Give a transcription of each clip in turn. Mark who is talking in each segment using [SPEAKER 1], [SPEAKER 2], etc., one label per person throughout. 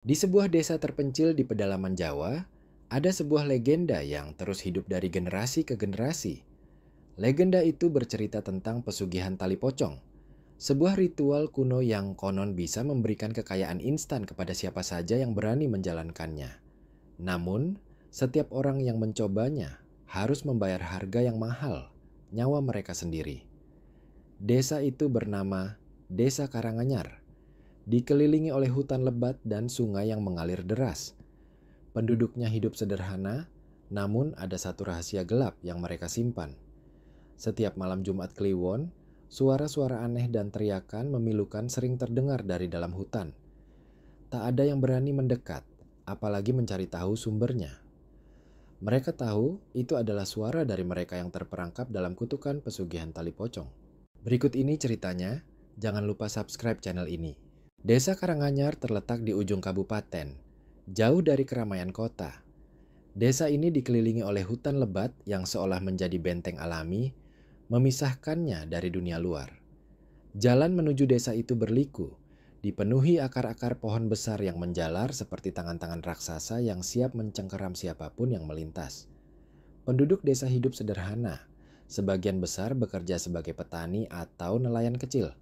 [SPEAKER 1] Di sebuah desa terpencil di pedalaman Jawa, ada sebuah legenda yang terus hidup dari generasi ke generasi. Legenda itu bercerita tentang pesugihan tali pocong, sebuah ritual kuno yang konon bisa memberikan kekayaan instan kepada siapa saja yang berani menjalankannya. Namun, setiap orang yang mencobanya harus membayar harga yang mahal, nyawa mereka sendiri. Desa itu bernama Desa Karanganyar, dikelilingi oleh hutan lebat dan sungai yang mengalir deras. Penduduknya hidup sederhana, namun ada satu rahasia gelap yang mereka simpan. Setiap malam Jumat Kliwon, suara-suara aneh dan teriakan memilukan sering terdengar dari dalam hutan. Tak ada yang berani mendekat, apalagi mencari tahu sumbernya. Mereka tahu itu adalah suara dari mereka yang terperangkap dalam kutukan pesugihan tali pocong. Berikut ini ceritanya, jangan lupa subscribe channel ini. Desa Karanganyar terletak di ujung kabupaten, jauh dari keramaian kota. Desa ini dikelilingi oleh hutan lebat yang seolah menjadi benteng alami, memisahkannya dari dunia luar. Jalan menuju desa itu berliku, dipenuhi akar-akar pohon besar yang menjalar seperti tangan-tangan raksasa yang siap mencengkeram siapapun yang melintas. Penduduk desa hidup sederhana, sebagian besar bekerja sebagai petani atau nelayan kecil.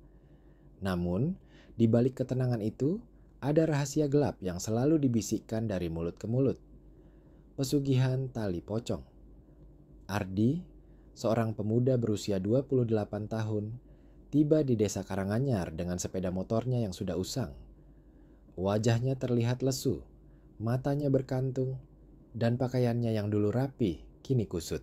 [SPEAKER 1] Namun, di balik ketenangan itu, ada rahasia gelap yang selalu dibisikkan dari mulut ke mulut. Pesugihan tali pocong. Ardi, seorang pemuda berusia 28 tahun, tiba di desa Karanganyar dengan sepeda motornya yang sudah usang. Wajahnya terlihat lesu, matanya berkantung, dan pakaiannya yang dulu rapi kini kusut.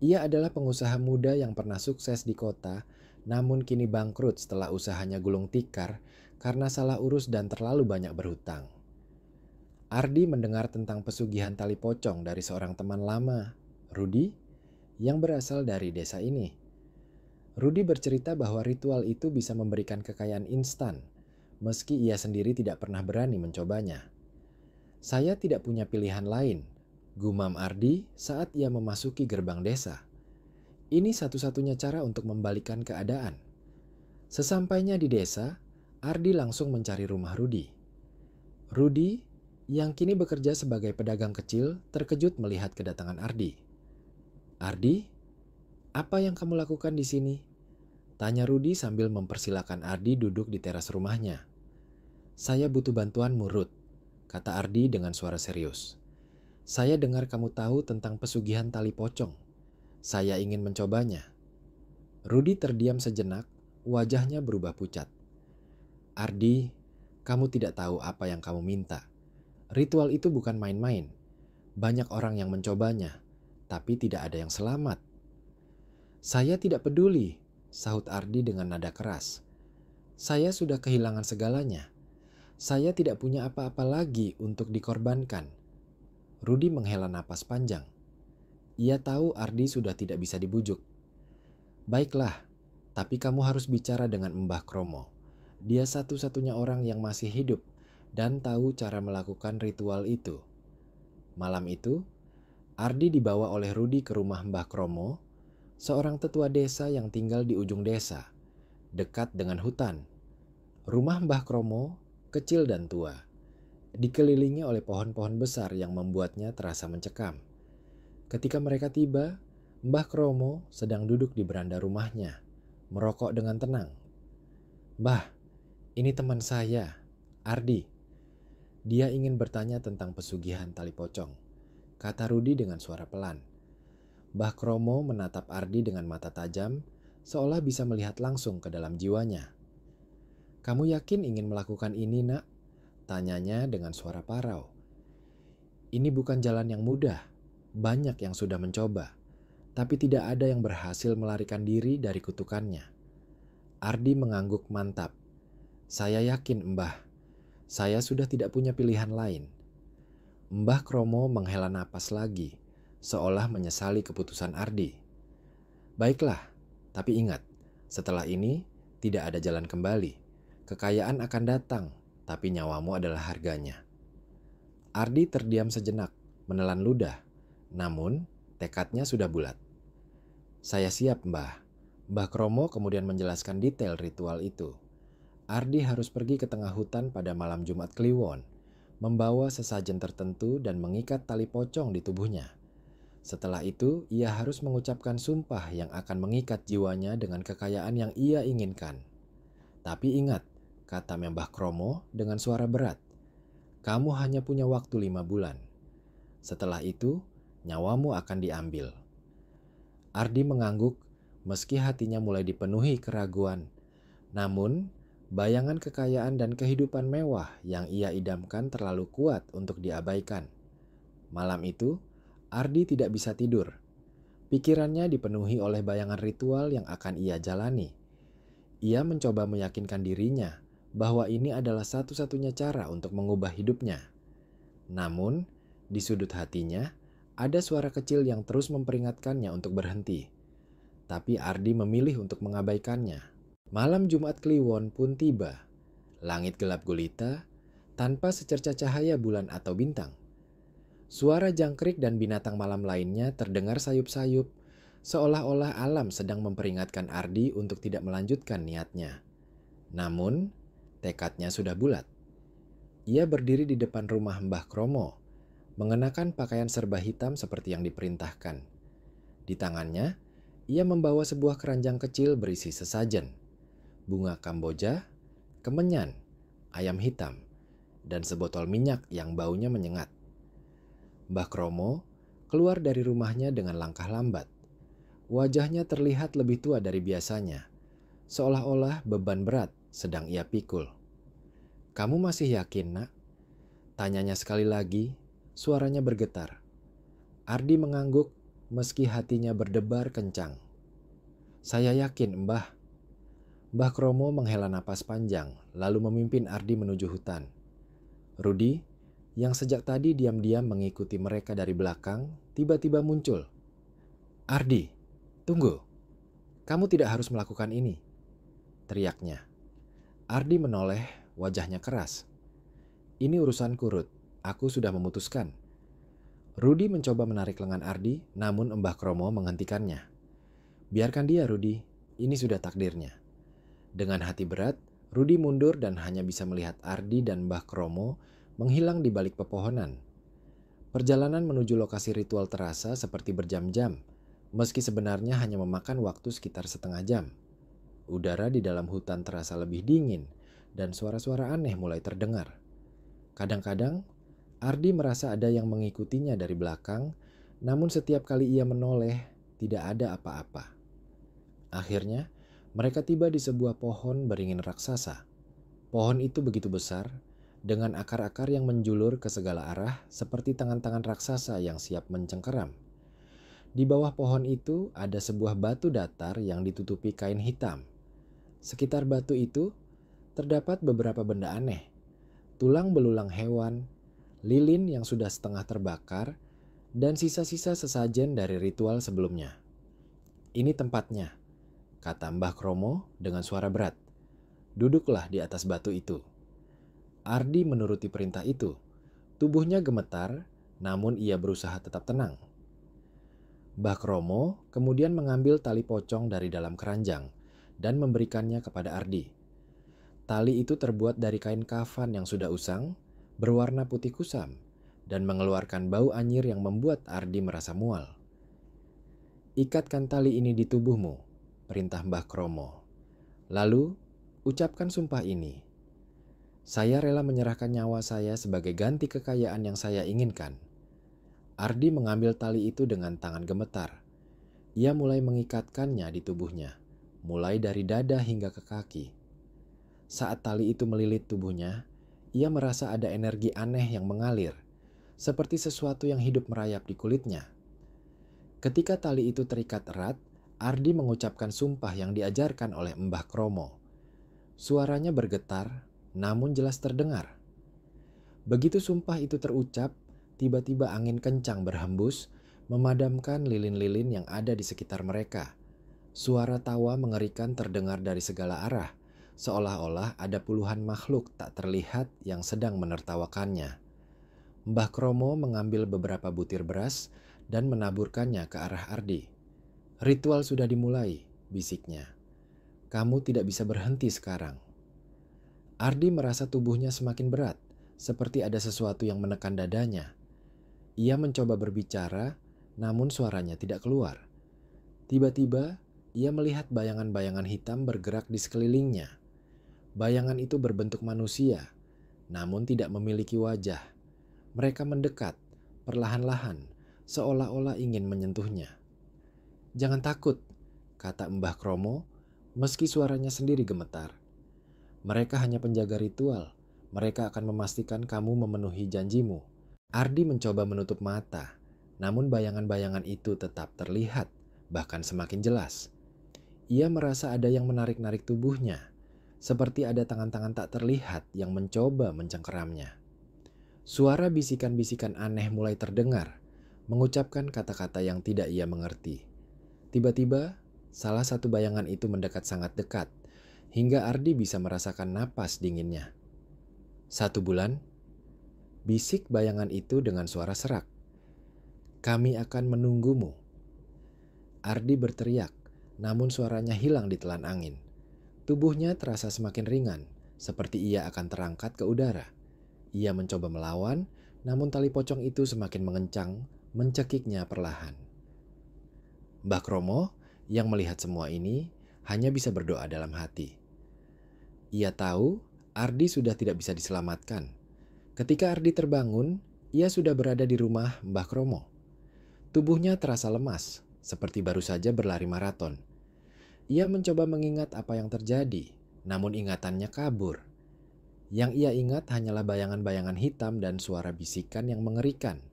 [SPEAKER 1] Ia adalah pengusaha muda yang pernah sukses di kota, namun kini bangkrut setelah usahanya gulung tikar karena salah urus dan terlalu banyak berhutang. Ardi mendengar tentang pesugihan tali pocong dari seorang teman lama, Rudi, yang berasal dari desa ini. Rudi bercerita bahwa ritual itu bisa memberikan kekayaan instan, meski ia sendiri tidak pernah berani mencobanya. Saya tidak punya pilihan lain, gumam Ardi saat ia memasuki gerbang desa. Ini satu-satunya cara untuk membalikan keadaan. Sesampainya di desa, Ardi langsung mencari rumah Rudi. Rudi, yang kini bekerja sebagai pedagang kecil, terkejut melihat kedatangan Ardi. "Ardi, apa yang kamu lakukan di sini?" tanya Rudi sambil mempersilahkan Ardi duduk di teras rumahnya. "Saya butuh bantuanmu, Rud," kata Ardi dengan suara serius. "Saya dengar kamu tahu tentang pesugihan tali pocong. Saya ingin mencobanya." Rudi terdiam sejenak, wajahnya berubah pucat. "Ardi, kamu tidak tahu apa yang kamu minta. Ritual itu bukan main-main. Banyak orang yang mencobanya, tapi tidak ada yang selamat." "Saya tidak peduli," sahut Ardi dengan nada keras. "Saya sudah kehilangan segalanya. Saya tidak punya apa-apa lagi untuk dikorbankan." Rudi menghela napas panjang. Ia tahu Ardi sudah tidak bisa dibujuk. "Baiklah, tapi kamu harus bicara dengan Mbah Kromo. Dia satu-satunya orang yang masih hidup dan tahu cara melakukan ritual itu." Malam itu, Ardi dibawa oleh Rudi ke rumah Mbah Kromo, seorang tetua desa yang tinggal di ujung desa, dekat dengan hutan. Rumah Mbah Kromo kecil dan tua, dikelilingi oleh pohon-pohon besar yang membuatnya terasa mencekam. Ketika mereka tiba, Mbah Kromo sedang duduk di beranda rumahnya, merokok dengan tenang. "Mbah, ini teman saya, Ardi. Dia ingin bertanya tentang pesugihan tali pocong," kata Rudi dengan suara pelan. Mbah Kromo menatap Ardi dengan mata tajam, seolah bisa melihat langsung ke dalam jiwanya. "Kamu yakin ingin melakukan ini, Nak?" tanyanya dengan suara parau. "Ini bukan jalan yang mudah. Banyak yang sudah mencoba, tapi tidak ada yang berhasil melarikan diri dari kutukannya." Ardi mengangguk mantap. "Saya yakin, Mbah. Saya sudah tidak punya pilihan lain." Mbah Kromo menghela napas lagi, seolah menyesali keputusan Ardi. "Baiklah, tapi ingat, setelah ini tidak ada jalan kembali. Kekayaan akan datang, tapi nyawamu adalah harganya." Ardi terdiam sejenak, menelan ludah. Namun, tekadnya sudah bulat. "Saya siap, Mbah." Mbah Kromo kemudian menjelaskan detail ritual itu. Ardi harus pergi ke tengah hutan pada malam Jumat Kliwon, membawa sesajen tertentu dan mengikat tali pocong di tubuhnya. Setelah itu, ia harus mengucapkan sumpah yang akan mengikat jiwanya dengan kekayaan yang ia inginkan. Tapi ingat, kata Mbah Kromo dengan suara berat, kamu hanya punya waktu 5 bulan. Setelah itu, nyawamu akan diambil. Ardi mengangguk meski hatinya mulai dipenuhi keraguan. Namun, bayangan kekayaan dan kehidupan mewah yang ia idamkan terlalu kuat untuk diabaikan. Malam itu, Ardi tidak bisa tidur. Pikirannya dipenuhi oleh bayangan ritual yang akan ia jalani. Ia mencoba meyakinkan dirinya bahwa ini adalah satu-satunya cara untuk mengubah hidupnya. Namun, di sudut hatinya, ada suara kecil yang terus memperingatkannya untuk berhenti. Tapi Ardi memilih untuk mengabaikannya. Malam Jumat Kliwon pun tiba. Langit gelap gulita, tanpa secercah cahaya bulan atau bintang. Suara jangkrik dan binatang malam lainnya terdengar sayup-sayup, seolah-olah alam sedang memperingatkan Ardi untuk tidak melanjutkan niatnya. Namun, tekadnya sudah bulat. Ia berdiri di depan rumah Mbah Kromo, mengenakan pakaian serba hitam seperti yang diperintahkan. Di tangannya, ia membawa sebuah keranjang kecil berisi sesajen, bunga kamboja, kemenyan, ayam hitam, dan sebotol minyak yang baunya menyengat. Mbah Kromo keluar dari rumahnya dengan langkah lambat. Wajahnya terlihat lebih tua dari biasanya, seolah-olah beban berat sedang ia pikul. Kamu masih yakin, nak? Tanyanya sekali lagi, suaranya bergetar. Ardi mengangguk meski hatinya berdebar kencang. Saya yakin, Mbah. Mbah Kromo menghela napas panjang, lalu memimpin Ardi menuju hutan. Rudi, yang sejak tadi diam-diam mengikuti mereka dari belakang, tiba-tiba muncul. Ardi, tunggu. Kamu tidak harus melakukan ini, teriaknya. Ardi menoleh, wajahnya keras. Ini urusanku, Rud. Aku sudah memutuskan. Rudi mencoba menarik lengan Ardi, namun Mbah Kromo menghentikannya. Biarkan dia, Rudi. Ini sudah takdirnya. Dengan hati berat, Rudi mundur dan hanya bisa melihat Ardi dan Mbah Kromo menghilang di balik pepohonan. Perjalanan menuju lokasi ritual terasa seperti berjam-jam, meski sebenarnya hanya memakan waktu sekitar setengah jam. Udara di dalam hutan terasa lebih dingin, dan suara-suara aneh mulai terdengar. Kadang-kadang, Ardi merasa ada yang mengikutinya dari belakang, namun setiap kali ia menoleh, tidak ada apa-apa. Akhirnya, mereka tiba di sebuah pohon beringin raksasa. Pohon itu begitu besar, dengan akar-akar yang menjulur ke segala arah seperti tangan-tangan raksasa yang siap mencengkeram. Di bawah pohon itu ada sebuah batu datar yang ditutupi kain hitam. Sekitar batu itu terdapat beberapa benda aneh, tulang belulang hewan, lilin yang sudah setengah terbakar, dan sisa-sisa sesajen dari ritual sebelumnya. Ini tempatnya, kata Mbah Kromo dengan suara berat. Duduklah di atas batu itu. Ardi menuruti perintah itu. Tubuhnya gemetar, namun ia berusaha tetap tenang. Mbah Kromo kemudian mengambil tali pocong dari dalam keranjang dan memberikannya kepada Ardi. Tali itu terbuat dari kain kafan yang sudah usang, berwarna putih kusam, dan mengeluarkan bau anyir yang membuat Ardi merasa mual. Ikatkan tali ini di tubuhmu, perintah Mbah Kromo. Lalu, ucapkan sumpah ini. Saya rela menyerahkan nyawa saya sebagai ganti kekayaan yang saya inginkan. Ardi mengambil tali itu dengan tangan gemetar. Ia mulai mengikatkannya di tubuhnya, mulai dari dada hingga ke kaki. Saat tali itu melilit tubuhnya, ia merasa ada energi aneh yang mengalir, seperti sesuatu yang hidup merayap di kulitnya. Ketika tali itu terikat erat, Ardi mengucapkan sumpah yang diajarkan oleh Mbah Kromo. Suaranya bergetar, namun jelas terdengar. Begitu sumpah itu terucap, tiba-tiba angin kencang berhembus, memadamkan lilin-lilin yang ada di sekitar mereka. Suara tawa mengerikan terdengar dari segala arah, seolah-olah ada puluhan makhluk tak terlihat yang sedang menertawakannya. Mbah Kromo mengambil beberapa butir beras dan menaburkannya ke arah Ardi. Ritual sudah dimulai, bisiknya. Kamu tidak bisa berhenti sekarang. Ardi merasa tubuhnya semakin berat, seperti ada sesuatu yang menekan dadanya. Ia mencoba berbicara, namun suaranya tidak keluar. Tiba-tiba, ia melihat bayangan-bayangan hitam bergerak di sekelilingnya. Bayangan itu berbentuk manusia, namun tidak memiliki wajah. Mereka mendekat, perlahan-lahan, seolah-olah ingin menyentuhnya. "Jangan takut," kata Mbah Kromo, meski suaranya sendiri gemetar. "Mereka hanya penjaga ritual. Mereka akan memastikan kamu memenuhi janjimu." Ardi mencoba menutup mata, namun bayangan-bayangan itu tetap terlihat, bahkan semakin jelas. Ia merasa ada yang menarik-narik tubuhnya, seperti ada tangan-tangan tak terlihat yang mencoba mencengkeramnya. Suara bisikan-bisikan aneh mulai terdengar, mengucapkan kata-kata yang tidak ia mengerti. Tiba-tiba, salah satu bayangan itu mendekat sangat dekat, hingga Ardi bisa merasakan napas dinginnya. "1 bulan," bisik bayangan itu dengan suara serak. "Kami akan menunggumu." Ardi berteriak, namun suaranya hilang ditelan angin. Tubuhnya terasa semakin ringan, seperti ia akan terangkat ke udara. Ia mencoba melawan, namun tali pocong itu semakin mengencang, mencekiknya perlahan. Mbah Kromo yang melihat semua ini hanya bisa berdoa dalam hati. Ia tahu Ardi sudah tidak bisa diselamatkan. Ketika Ardi terbangun, ia sudah berada di rumah Mbah Kromo. Tubuhnya terasa lemas, seperti baru saja berlari maraton. Ia mencoba mengingat apa yang terjadi, namun ingatannya kabur. Yang ia ingat hanyalah bayangan-bayangan hitam dan suara bisikan yang mengerikan.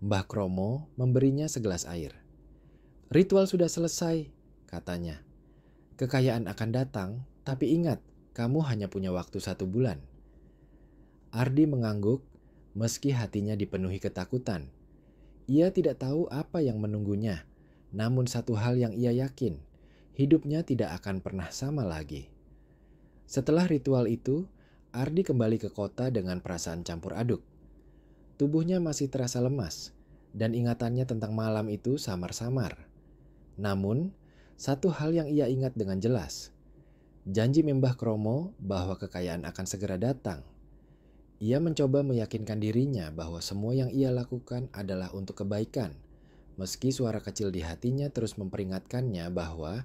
[SPEAKER 1] Mbah Kromo memberinya segelas air. "Ritual sudah selesai," katanya. "Kekayaan akan datang, tapi ingat, kamu hanya punya waktu 1 bulan." Ardi mengangguk, meski hatinya dipenuhi ketakutan. Ia tidak tahu apa yang menunggunya, namun satu hal yang ia yakin, hidupnya tidak akan pernah sama lagi. Setelah ritual itu, Ardi kembali ke kota dengan perasaan campur aduk. Tubuhnya masih terasa lemas, dan ingatannya tentang malam itu samar-samar. Namun, satu hal yang ia ingat dengan jelas, janji Mbah Kromo bahwa kekayaan akan segera datang. Ia mencoba meyakinkan dirinya bahwa semua yang ia lakukan adalah untuk kebaikan, meski suara kecil di hatinya terus memperingatkannya bahwa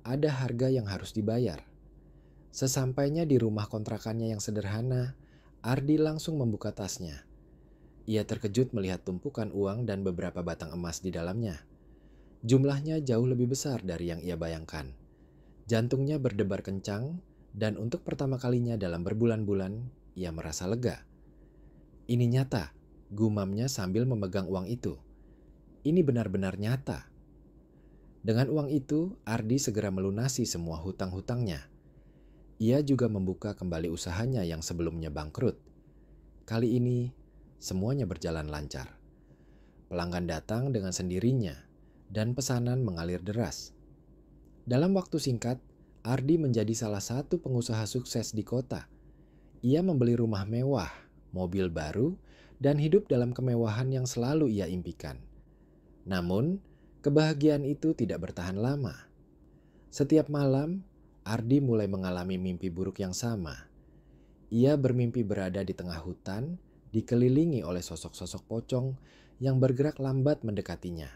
[SPEAKER 1] ada harga yang harus dibayar. Sesampainya di rumah kontrakannya yang sederhana, Ardi langsung membuka tasnya. Ia terkejut melihat tumpukan uang dan beberapa batang emas di dalamnya. Jumlahnya jauh lebih besar dari yang ia bayangkan. Jantungnya berdebar kencang, dan untuk pertama kalinya dalam berbulan-bulan, ia merasa lega. "Ini nyata," gumamnya sambil memegang uang itu. "Ini benar-benar nyata." Dengan uang itu, Ardi segera melunasi semua hutang-hutangnya. Ia juga membuka kembali usahanya yang sebelumnya bangkrut. Kali ini, semuanya berjalan lancar. Pelanggan datang dengan sendirinya, dan pesanan mengalir deras. Dalam waktu singkat, Ardi menjadi salah satu pengusaha sukses di kota. Ia membeli rumah mewah, mobil baru, dan hidup dalam kemewahan yang selalu ia impikan. Namun, kebahagiaan itu tidak bertahan lama. Setiap malam, Ardi mulai mengalami mimpi buruk yang sama. Ia bermimpi berada di tengah hutan, dikelilingi oleh sosok-sosok pocong yang bergerak lambat mendekatinya.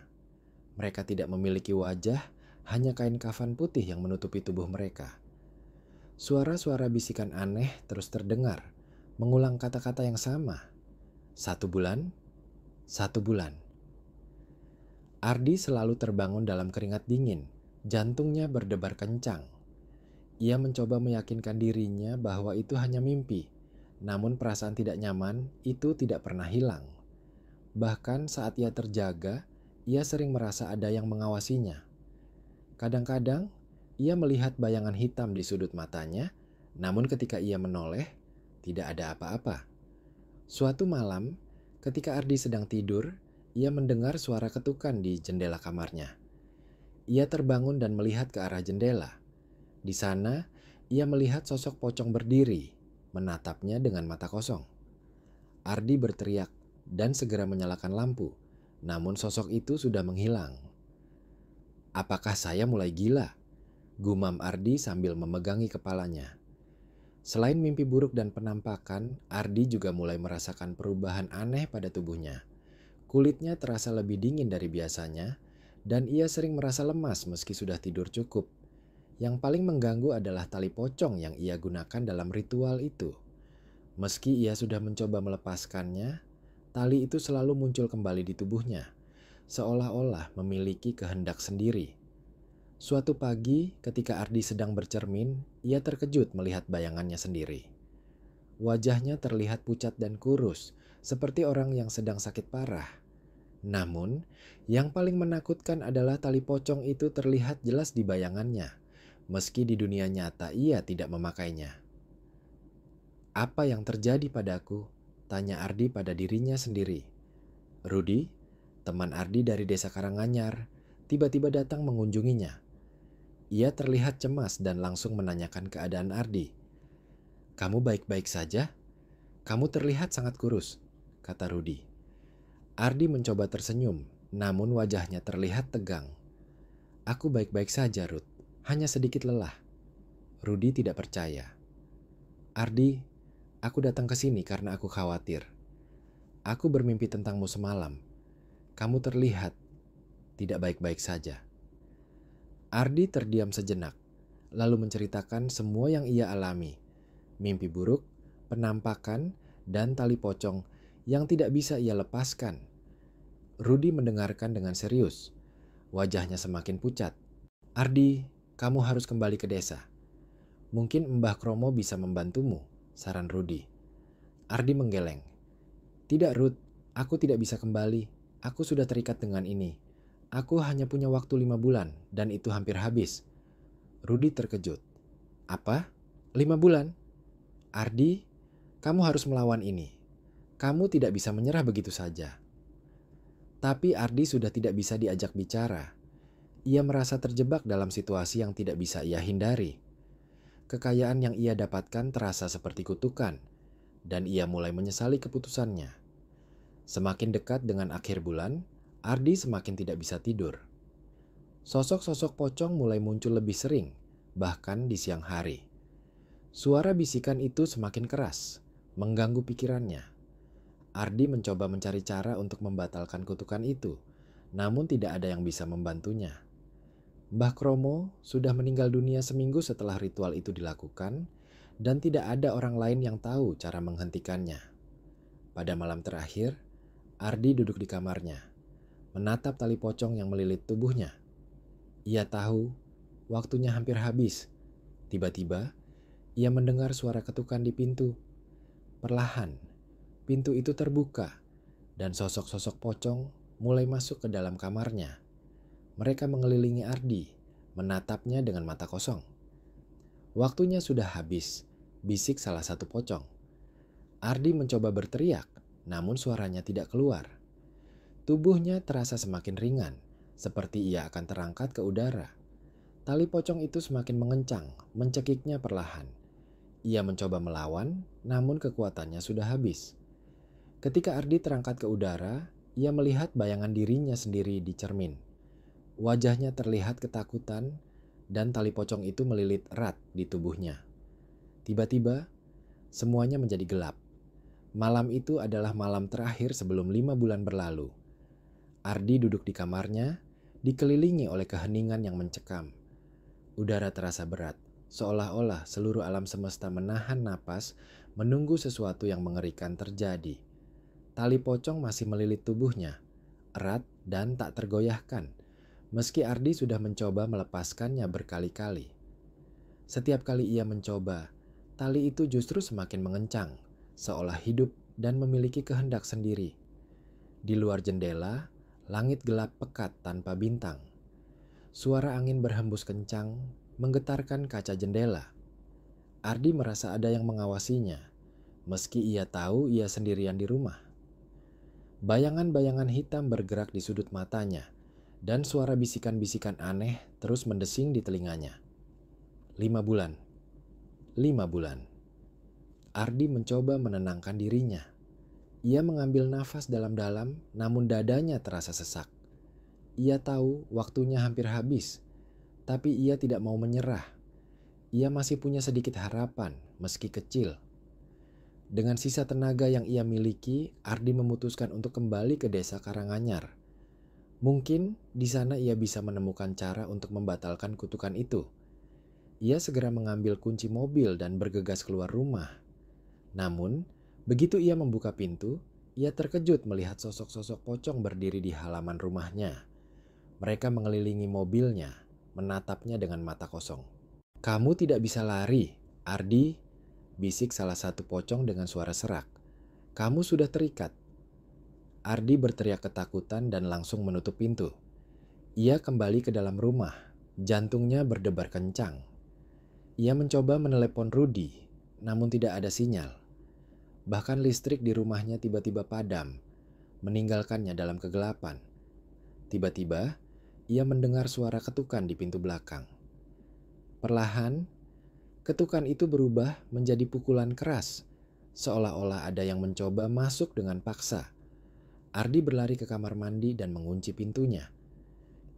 [SPEAKER 1] Mereka tidak memiliki wajah, hanya kain kafan putih yang menutupi tubuh mereka. Suara-suara bisikan aneh terus terdengar, mengulang kata-kata yang sama. 1 bulan, 1 bulan. Ardi selalu terbangun dalam keringat dingin, jantungnya berdebar kencang. Ia mencoba meyakinkan dirinya bahwa itu hanya mimpi, namun perasaan tidak nyaman itu tidak pernah hilang. Bahkan saat ia terjaga, ia sering merasa ada yang mengawasinya. Kadang-kadang, ia melihat bayangan hitam di sudut matanya, namun ketika ia menoleh, tidak ada apa-apa. Suatu malam, ketika Ardi sedang tidur, ia mendengar suara ketukan di jendela kamarnya. Ia terbangun dan melihat ke arah jendela. Di sana, ia melihat sosok pocong berdiri, menatapnya dengan mata kosong. Ardi berteriak dan segera menyalakan lampu, namun sosok itu sudah menghilang. "Apakah saya mulai gila?" gumam Ardi sambil memegangi kepalanya. Selain mimpi buruk dan penampakan, Ardi juga mulai merasakan perubahan aneh pada tubuhnya. Kulitnya terasa lebih dingin dari biasanya, dan ia sering merasa lemas meski sudah tidur cukup. Yang paling mengganggu adalah tali pocong yang ia gunakan dalam ritual itu. Meski ia sudah mencoba melepaskannya, tali itu selalu muncul kembali di tubuhnya, seolah-olah memiliki kehendak sendiri. Suatu pagi, ketika Ardi sedang bercermin, ia terkejut melihat bayangannya sendiri. Wajahnya terlihat pucat dan kurus, seperti orang yang sedang sakit parah. Namun, yang paling menakutkan adalah tali pocong itu terlihat jelas di bayangannya, meski di dunia nyata ia tidak memakainya. "Apa yang terjadi padaku?" tanya Ardi pada dirinya sendiri. Rudi, teman Ardi dari desa Karanganyar, tiba-tiba datang mengunjunginya. Ia terlihat cemas dan langsung menanyakan keadaan Ardi. "Kamu baik-baik saja? Kamu terlihat sangat kurus," kata Rudi. Ardi mencoba tersenyum, namun wajahnya terlihat tegang. "Aku baik-baik saja, Ruth. Hanya sedikit lelah." Rudi tidak percaya. "Ardi, aku datang ke sini karena aku khawatir. Aku bermimpi tentangmu semalam. Kamu terlihat tidak baik-baik saja." Ardi terdiam sejenak, lalu menceritakan semua yang ia alami. Mimpi buruk, penampakan, dan tali pocong yang tidak bisa ia lepaskan. Rudi mendengarkan dengan serius. Wajahnya semakin pucat. "Ardi, kamu harus kembali ke desa. Mungkin Mbah Kromo bisa membantumu," saran Rudi. Ardi menggeleng. "Tidak, Ruth. Aku tidak bisa kembali. Aku sudah terikat dengan ini. Aku hanya punya waktu 5 bulan dan itu hampir habis." Rudi terkejut. "Apa? 5 bulan? Ardi, kamu harus melawan ini. Kamu tidak bisa menyerah begitu saja." Tapi Ardi sudah tidak bisa diajak bicara. Ia merasa terjebak dalam situasi yang tidak bisa ia hindari. Kekayaan yang ia dapatkan terasa seperti kutukan, dan ia mulai menyesali keputusannya. Semakin dekat dengan akhir bulan, Ardi semakin tidak bisa tidur. Sosok-sosok pocong mulai muncul lebih sering, bahkan di siang hari. Suara bisikan itu semakin keras, mengganggu pikirannya. Ardi mencoba mencari cara untuk membatalkan kutukan itu, namun tidak ada yang bisa membantunya. Mbah Kromo sudah meninggal dunia seminggu setelah ritual itu dilakukan, dan tidak ada orang lain yang tahu cara menghentikannya. Pada malam terakhir, Ardi duduk di kamarnya, menatap tali pocong yang melilit tubuhnya. Ia tahu waktunya hampir habis. Tiba-tiba, ia mendengar suara ketukan di pintu. Perlahan, pintu itu terbuka, dan sosok-sosok pocong mulai masuk ke dalam kamarnya. Mereka mengelilingi Ardi, menatapnya dengan mata kosong. "Waktunya sudah habis," bisik salah satu pocong. Ardi mencoba berteriak, namun suaranya tidak keluar. Tubuhnya terasa semakin ringan, seperti ia akan terangkat ke udara. Tali pocong itu semakin mengencang, mencekiknya perlahan. Ia mencoba melawan, namun kekuatannya sudah habis. Ketika Ardi terangkat ke udara, ia melihat bayangan dirinya sendiri di cermin. Wajahnya terlihat ketakutan, dan tali pocong itu melilit erat di tubuhnya. Tiba-tiba, semuanya menjadi gelap. Malam itu adalah malam terakhir sebelum 5 bulan berlalu. Ardi duduk di kamarnya, dikelilingi oleh keheningan yang mencekam. Udara terasa berat, seolah-olah seluruh alam semesta menahan napas, menunggu sesuatu yang mengerikan terjadi. Tali pocong masih melilit tubuhnya, erat dan tak tergoyahkan, meski Ardi sudah mencoba melepaskannya berkali-kali. Setiap kali ia mencoba, tali itu justru semakin mengencang, seolah hidup dan memiliki kehendak sendiri. Di luar jendela, langit gelap pekat tanpa bintang. Suara angin berhembus kencang, menggetarkan kaca jendela. Ardi merasa ada yang mengawasinya, meski ia tahu ia sendirian di rumah. Bayangan-bayangan hitam bergerak di sudut matanya, dan suara bisikan-bisikan aneh terus mendesing di telinganya. 5 bulan. 5 bulan. Ardi mencoba menenangkan dirinya. Ia mengambil nafas dalam-dalam, namun dadanya terasa sesak. Ia tahu waktunya hampir habis, tapi ia tidak mau menyerah. Ia masih punya sedikit harapan, meski kecil. Dengan sisa tenaga yang ia miliki, Ardi memutuskan untuk kembali ke desa Karanganyar. Mungkin di sana ia bisa menemukan cara untuk membatalkan kutukan itu. Ia segera mengambil kunci mobil dan bergegas keluar rumah. Namun, begitu ia membuka pintu, ia terkejut melihat sosok-sosok pocong berdiri di halaman rumahnya. Mereka mengelilingi mobilnya, menatapnya dengan mata kosong. "Kamu tidak bisa lari, Ardi," bisik salah satu pocong dengan suara serak. "Kamu sudah terikat." Ardi berteriak ketakutan dan langsung menutup pintu. Ia kembali ke dalam rumah, jantungnya berdebar kencang. Ia mencoba menelepon Rudi, namun tidak ada sinyal. Bahkan listrik di rumahnya tiba-tiba padam, meninggalkannya dalam kegelapan. Tiba-tiba, ia mendengar suara ketukan di pintu belakang. Perlahan, ketukan itu berubah menjadi pukulan keras, seolah-olah ada yang mencoba masuk dengan paksa. Ardi berlari ke kamar mandi dan mengunci pintunya.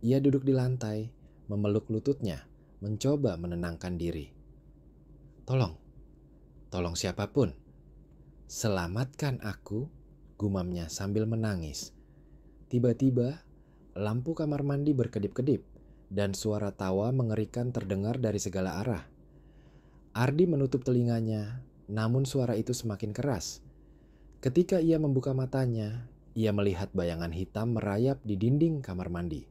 [SPEAKER 1] Ia duduk di lantai, memeluk lututnya, mencoba menenangkan diri. Tolong siapapun. Selamatkan aku," gumamnya sambil menangis. Tiba-tiba, lampu kamar mandi berkedip-kedip dan suara tawa mengerikan terdengar dari segala arah. Ardi menutup telinganya, namun suara itu semakin keras. Ketika ia membuka matanya, ia melihat bayangan hitam merayap di dinding kamar mandi.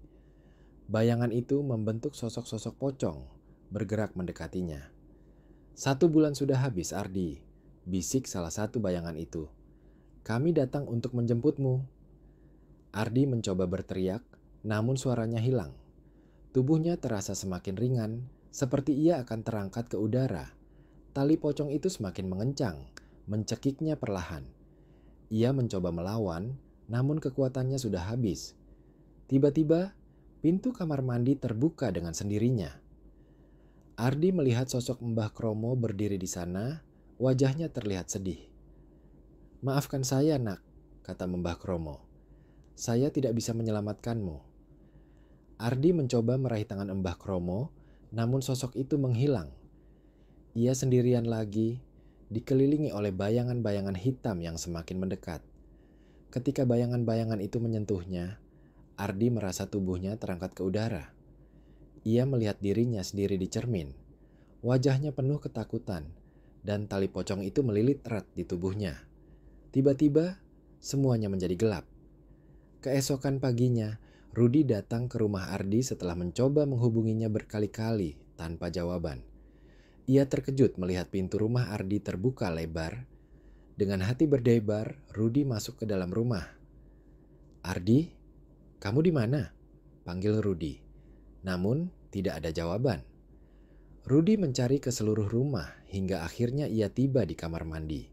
[SPEAKER 1] Bayangan itu membentuk sosok-sosok pocong, bergerak mendekatinya. "1 bulan sudah habis, Ardi," bisik salah satu bayangan itu. "Kami datang untuk menjemputmu." Ardi mencoba berteriak, namun suaranya hilang. Tubuhnya terasa semakin ringan, seperti ia akan terangkat ke udara. Tali pocong itu semakin mengencang, mencekiknya perlahan. Ia mencoba melawan, namun kekuatannya sudah habis. Tiba-tiba, pintu kamar mandi terbuka dengan sendirinya. Ardi melihat sosok Mbah Kromo berdiri di sana, wajahnya terlihat sedih. "Maafkan saya, Nak," kata Mbah Kromo. "Saya tidak bisa menyelamatkanmu." Ardi mencoba meraih tangan Mbah Kromo, namun sosok itu menghilang. Ia sendirian lagi, dikelilingi oleh bayangan-bayangan hitam yang semakin mendekat. Ketika bayangan-bayangan itu menyentuhnya, Ardi merasa tubuhnya terangkat ke udara. Ia melihat dirinya sendiri di cermin. Wajahnya penuh ketakutan, dan tali pocong itu melilit erat di tubuhnya. Tiba-tiba, semuanya menjadi gelap. Keesokan paginya, Rudi datang ke rumah Ardi setelah mencoba menghubunginya berkali-kali tanpa jawaban. Ia terkejut melihat pintu rumah Ardi terbuka lebar. Dengan hati berdebar, Rudi masuk ke dalam rumah. "Ardi, kamu di mana?" panggil Rudi. Namun, tidak ada jawaban. Rudi mencari ke seluruh rumah hingga akhirnya ia tiba di kamar mandi.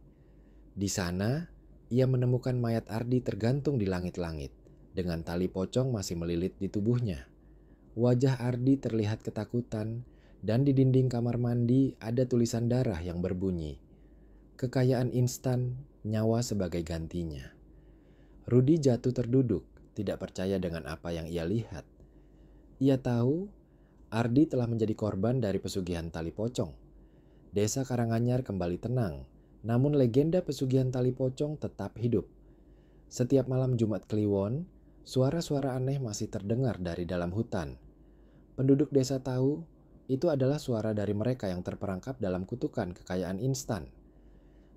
[SPEAKER 1] Di sana, ia menemukan mayat Ardi tergantung di langit-langit, dengan tali pocong masih melilit di tubuhnya. Wajah Ardi terlihat ketakutan, dan di dinding kamar mandi ada tulisan darah yang berbunyi, "Kekayaan instan, nyawa sebagai gantinya." Rudi jatuh terduduk, tidak percaya dengan apa yang ia lihat. Ia tahu Ardi telah menjadi korban dari pesugihan tali pocong. Desa Karanganyar kembali tenang, namun legenda pesugihan tali pocong tetap hidup. Setiap malam Jumat Kliwon, suara-suara aneh masih terdengar dari dalam hutan. Penduduk desa tahu itu adalah suara dari mereka yang terperangkap dalam kutukan kekayaan instan.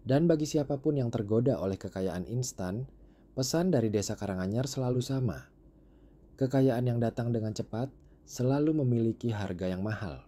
[SPEAKER 1] Dan bagi siapapun yang tergoda oleh kekayaan instan, pesan dari desa Karanganyar selalu sama. Kekayaan yang datang dengan cepat selalu memiliki harga yang mahal.